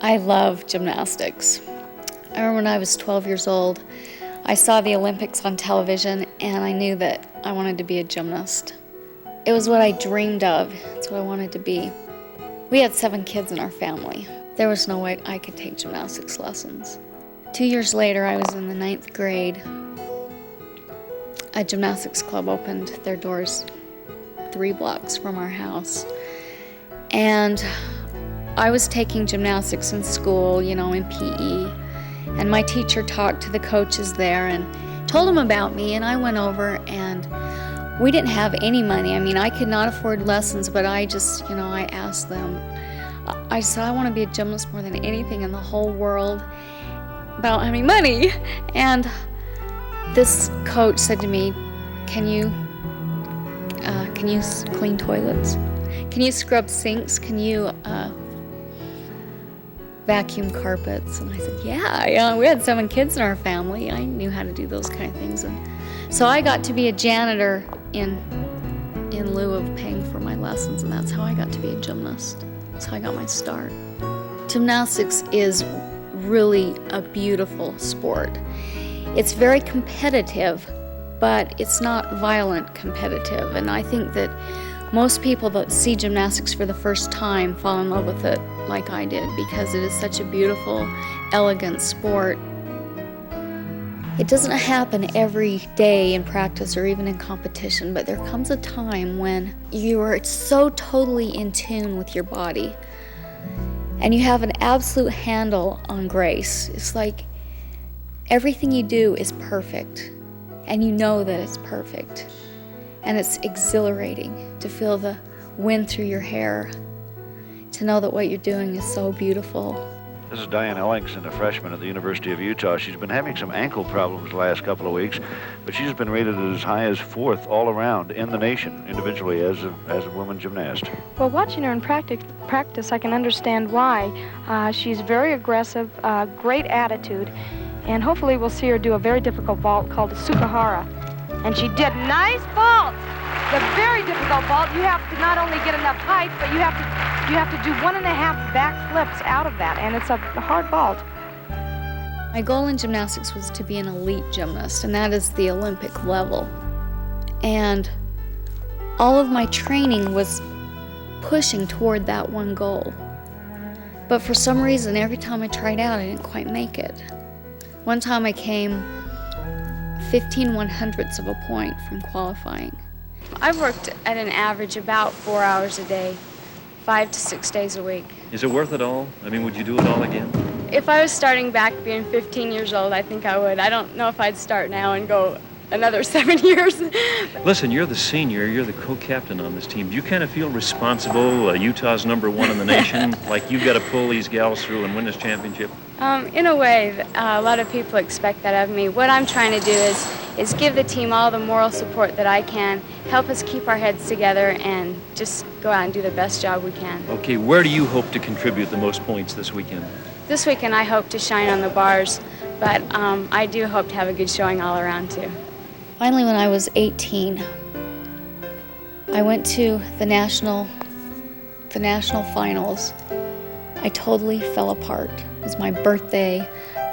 I love gymnastics. I remember when I was 12 years old, I saw the Olympics on television and I knew that I wanted to be a gymnast. It was what I dreamed of. It's what I wanted to be. We had 7 kids in our family. There was no way I could take gymnastics lessons. 2 years later, I was in the 9th grade. A gymnastics club opened their doors 3 blocks from our house. And I was taking gymnastics in school, you know, in PE. And my teacher talked to the coaches there and told them about me, and I went over, and we didn't have any money. I mean, I could not afford lessons, but I just, you know, I asked them. I said, I want to be a gymnast more than anything in the whole world, but I don't have any money. And this coach said to me, can you clean toilets? Can you scrub sinks? Can you vacuum carpets? And I said, yeah, we had 7 kids in our family. I knew how to do those kind of things. And so I got to be a janitor in lieu of paying for my lessons, and that's how I got to be a gymnast. That's how I got my start. Gymnastics is really a beautiful sport. It's very competitive, but it's not violent competitive. And I think that most people that see gymnastics for the first time fall in love with it like I did, because it is such a beautiful, elegant sport. It doesn't happen every day in practice or even in competition, but there comes a time when you are so totally in tune with your body and you have an absolute handle on grace. It's like everything you do is perfect, and you know that it's perfect. And it's exhilarating to feel the wind through your hair, to know that what you're doing is so beautiful. This is Diane Ellingson, a freshman at the University of Utah. She's been having some ankle problems the last couple of weeks, but she's been rated as high as 4th all around in the nation, individually as a woman gymnast. Well, watching her in practice, I can understand why. She's very aggressive, great attitude, and hopefully we'll see her do a very difficult vault called a Sukahara. And she did nice vault. The very difficult vault. You have to not only get enough height, but you have to do 1.5 back flips out of that, and it's a hard vault. My goal in gymnastics was to be an elite gymnast, and that is the Olympic level. And all of my training was pushing toward that one goal. But for some reason, every time I tried out, I didn't quite make it. One time I came 15 1/100ths of a point from qualifying. I've worked at an average about 4 hours a day, 5 to 6 days a week. Is it worth it all? I mean, would you do it all again? If I was starting back being 15 years old, I think I would. I don't know if I'd start now and go another 7 years. Listen, you're the senior, you're the co-captain on this team. Do you kind of feel responsible? Utah's #1 in the nation, like you've got to pull these gals through and win this championship? In a way, a lot of people expect that of me. What I'm trying to do is give the team all the moral support that I can, help us keep our heads together, and just go out and do the best job we can. Okay, where do you hope to contribute the most points this weekend? This weekend I hope to shine on the bars, but I do hope to have a good showing all around too. Finally, when I was 18, I went to the national finals. I totally fell apart. It was my birthday.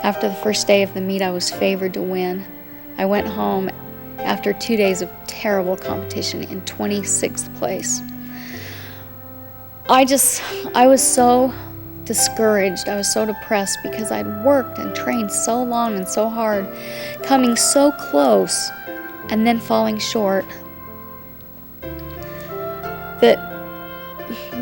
After the first day of the meet, I was favored to win. I went home after 2 days of terrible competition in 26th place. I was so discouraged. I was so depressed because I'd worked and trained so long and so hard, coming so close and then falling short, that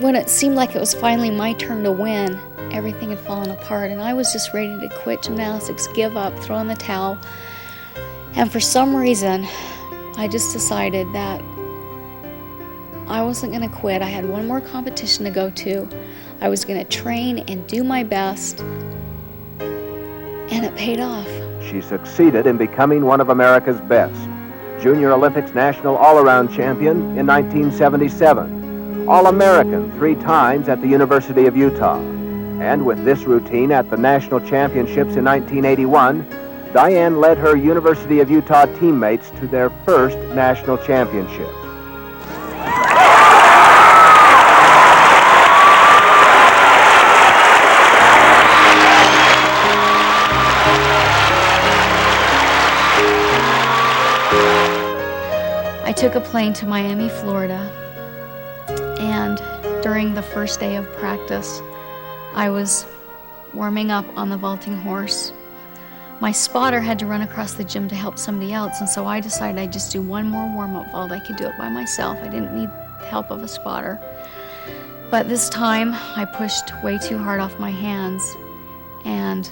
when it seemed like it was finally my turn to win, everything had fallen apart, and I was just ready to quit gymnastics, give up, throw in the towel. And for some reason, I just decided that I wasn't going to quit. I had one more competition to go to. I was going to train and do my best, and it paid off. She succeeded in becoming one of America's best. Junior Olympics national all-around champion in 1977. All-American 3 times at the University of Utah. And with this routine at the National Championships in 1981, Diane led her University of Utah teammates to their first national championship. took a plane to Miami, Florida, and during the first day of practice, I was warming up on the vaulting horse. My spotter had to run across the gym to help somebody else, and so I decided I'd just do one more warm-up vault. I could do it by myself. I didn't need the help of a spotter. But this time, I pushed way too hard off my hands and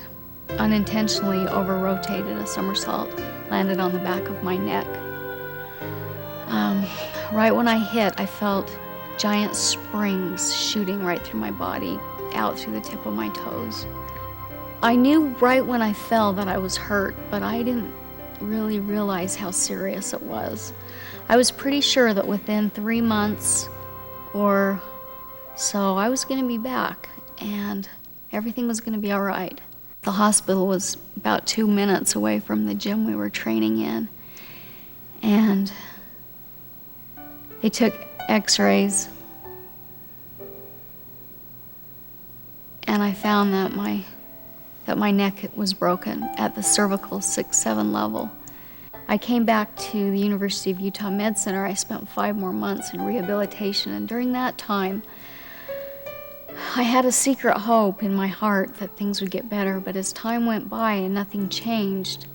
unintentionally over-rotated a somersault, landed on the back of my neck. Right when I hit, I felt giant springs shooting right through my body, out through the tip of my toes. I knew right when I fell that I was hurt, but I didn't really realize how serious it was. I was pretty sure that within 3 months or so, I was going to be back, and everything was going to be all right. The hospital was about 2 minutes away from the gym we were training in, and they took x-rays, and I found that my neck was broken at the cervical 6-7 level. I came back to the University of Utah Med Center. I spent 5 more months in rehabilitation, and during that time, I had a secret hope in my heart that things would get better, but as time went by and nothing changed,